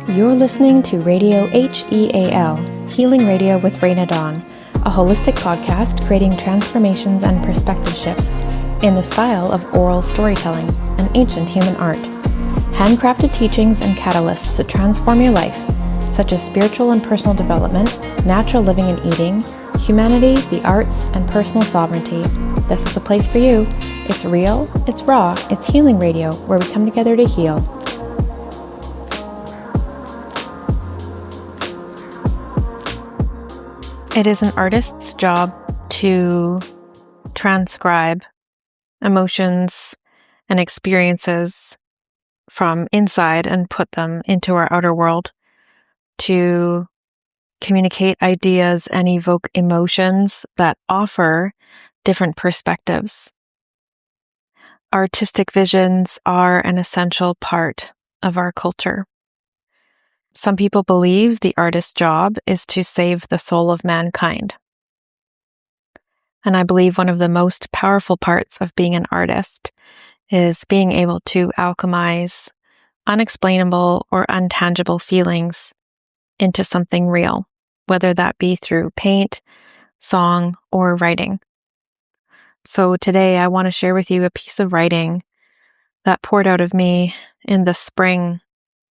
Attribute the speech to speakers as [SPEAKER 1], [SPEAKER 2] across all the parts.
[SPEAKER 1] You're listening to Radio HEAL, Healing Radio with Raina Lutz, a holistic podcast creating transformations and perspective shifts in the style of oral storytelling, an ancient human art. Handcrafted teachings and catalysts to transform your life, such as spiritual and personal development, natural living and eating, humanity, the arts, and personal sovereignty. This is the place for you. It's real, it's raw, it's healing radio, where we come together to heal. It is an artist's job to transcribe emotions and experiences from inside and put them into our outer world, to communicate ideas and evoke emotions that offer different perspectives. Artistic visions are an essential part of our culture. Some people believe the artist's job is to save the soul of mankind. And I believe one of the most powerful parts of being an artist is being able to alchemize unexplainable or untangible feelings into something real, whether that be through paint, song, or writing. So today I want to share with you a piece of writing that poured out of me in the spring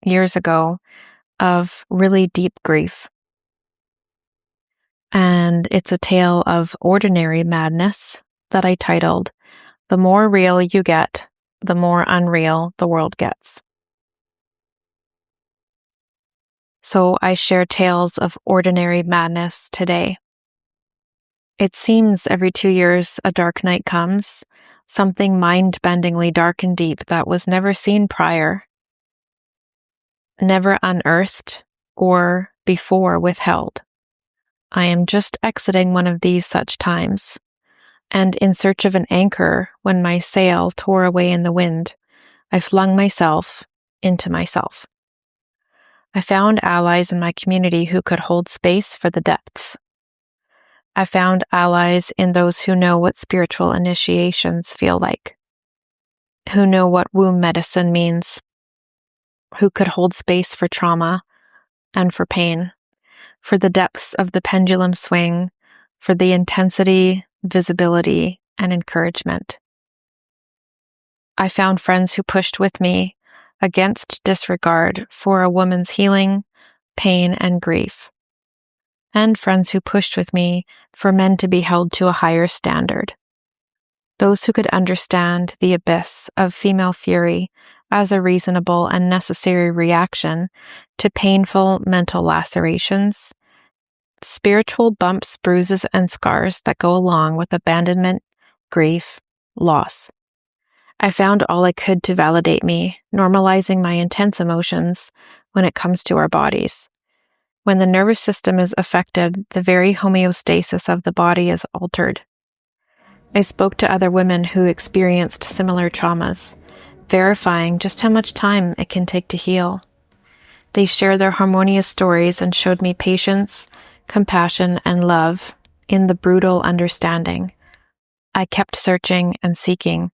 [SPEAKER 1] years ago of really deep grief. And it's a tale of ordinary madness that I titled, "The More Real You Get, the More Unreal the World Gets." So I share tales of ordinary madness today. It seems every 2 years a dark night comes, something mind-bendingly dark and deep that was never seen prior, never unearthed, or before withheld. I am just exiting one of these such times, and in search of an anchor when my sail tore away in the wind, I flung myself into myself. I found allies in my community who could hold space for the depths. I found allies in those who know what spiritual initiations feel like, who know what womb medicine means, who could hold space for trauma and for pain, for the depths of the pendulum swing, for the intensity, visibility, and encouragement. I found friends who pushed with me against disregard for a woman's healing, pain, and grief, and friends who pushed with me for men to be held to a higher standard. Those who could understand the abyss of female fury as a reasonable and necessary reaction to painful mental lacerations, spiritual bumps, bruises, and scars that go along with abandonment, grief, loss. I found all I could to validate me, normalizing my intense emotions when it comes to our bodies. When the nervous system is affected, the very homeostasis of the body is altered. I spoke to other women who experienced similar traumas, verifying just how much time it can take to heal. They shared their harmonious stories and showed me patience, compassion, and love in the brutal understanding. I kept searching and seeking.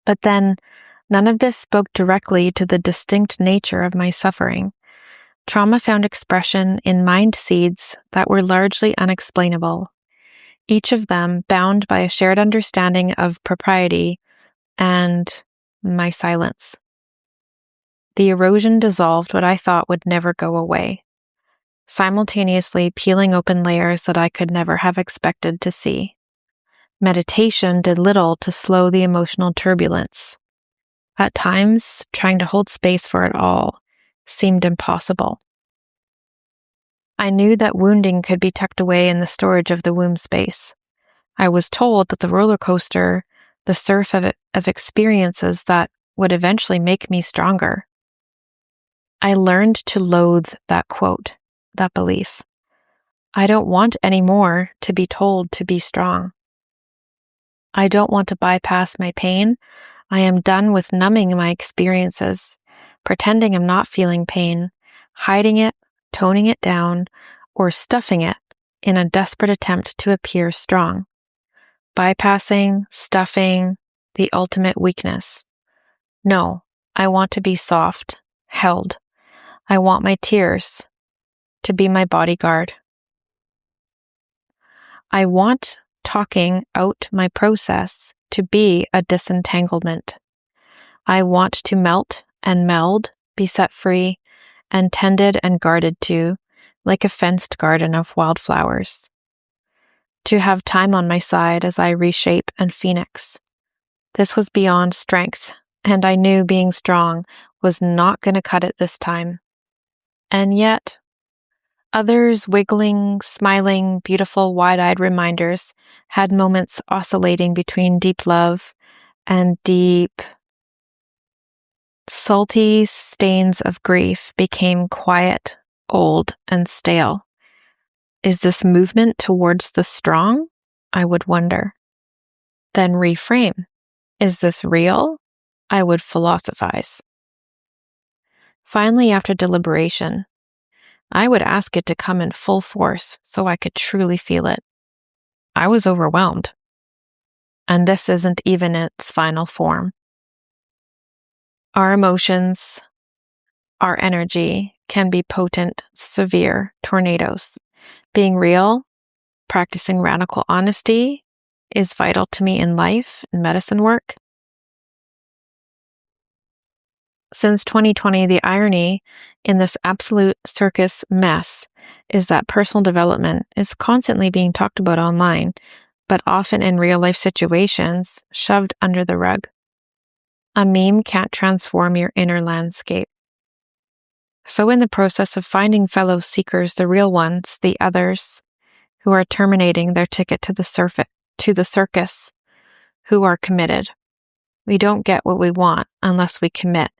[SPEAKER 1] But then, none of this spoke directly to the distinct nature of my suffering. Trauma found expression in mind seeds that were largely unexplainable, each of them bound by a shared understanding of propriety and my silence. The erosion dissolved what I thought would never go away, simultaneously peeling open layers that I could never have expected to see. Meditation did little to slow the emotional turbulence. At times, trying to hold space for it all seemed impossible. I knew that wounding could be tucked away in the storage of the womb space. I was told that the roller coaster, the surf of experiences that would eventually make me stronger. I learned to loathe that quote, that belief. I don't want anymore to be told to be strong. I don't want to bypass my pain. I am done with numbing my experiences, pretending I'm not feeling pain, hiding it, toning it down, or stuffing it in a desperate attempt to appear strong. Bypassing, stuffing, the ultimate weakness. No, I want to be soft, held. I want my tears to be my bodyguard. I want talking out my process to be a disentanglement. I want to melt and meld, be set free, and tended and guarded to, like a fenced garden of wildflowers. To have time on my side as I reshape and phoenix. This was beyond strength, and I knew being strong was not going to cut it this time. And yet, others, wiggling, smiling, beautiful, wide-eyed reminders, had moments oscillating between deep love and deep, salty stains of grief became quiet, old, and stale. Is this movement towards the strong? I would wonder. Then reframe. Is this real? I would philosophize. Finally, after deliberation, I would ask it to come in full force so I could truly feel it. I was overwhelmed. And this isn't even its final form. Our emotions, our energy can be potent, severe tornadoes. Being real, practicing radical honesty is vital to me in life and medicine work. Since 2020, the irony in this absolute circus mess is that personal development is constantly being talked about online, but often in real-life situations, shoved under the rug. A meme can't transform your inner landscape. So in the process of finding fellow seekers, the real ones, the others, who are terminating their ticket to the circus, who are committed, we don't get what we want unless we commit.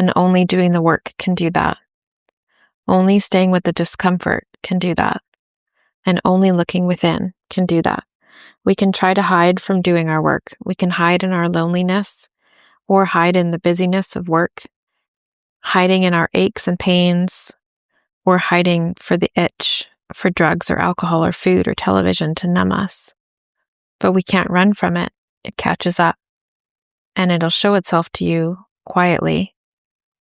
[SPEAKER 1] And only doing the work can do that. Only staying with the discomfort can do that. And only looking within can do that. We can try to hide from doing our work. We can hide in our loneliness or hide in the busyness of work, hiding in our aches and pains, or hiding for the itch, for drugs or alcohol or food or television to numb us. But we can't run from it. It catches up. And it'll show itself to you quietly.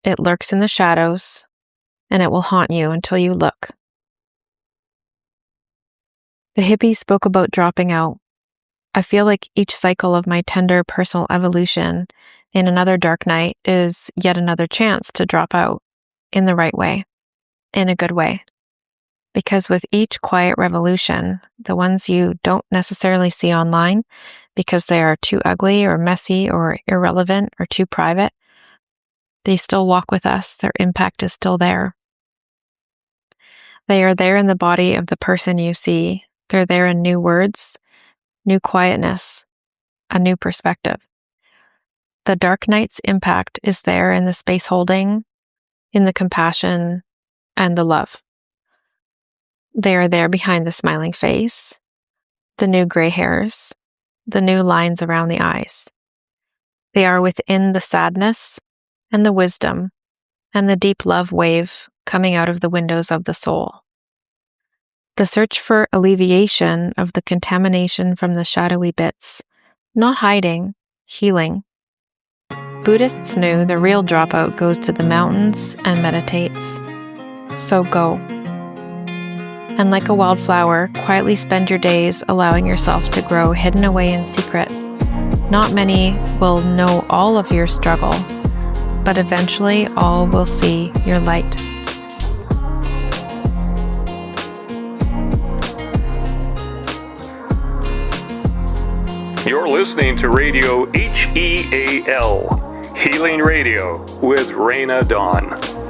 [SPEAKER 1] It lurks in the shadows, and it will haunt you until you look. The hippies spoke about dropping out. I feel like each cycle of my tender personal evolution in another dark night is yet another chance to drop out in the right way, in a good way. Because with each quiet revolution, the ones you don't necessarily see online because they are too ugly or messy or irrelevant or too private, they still walk with us. Their impact is still there. They are there in the body of the person you see. They're there in new words, new quietness, a new perspective. The dark night's impact is there in the space holding, in the compassion, and the love. They are there behind the smiling face, the new gray hairs, the new lines around the eyes. They are within the sadness and the wisdom and the deep love wave coming out of the windows of the soul. The search for alleviation of the contamination from the shadowy bits, not hiding, healing. Buddhists knew the real dropout goes to the mountains and meditates. So go. And like a wildflower, quietly spend your days allowing yourself to grow hidden away in secret. Not many will know all of your struggle, but eventually all will see your light.
[SPEAKER 2] You're listening to Radio HEAL, Healing Radio with Raina Dawn.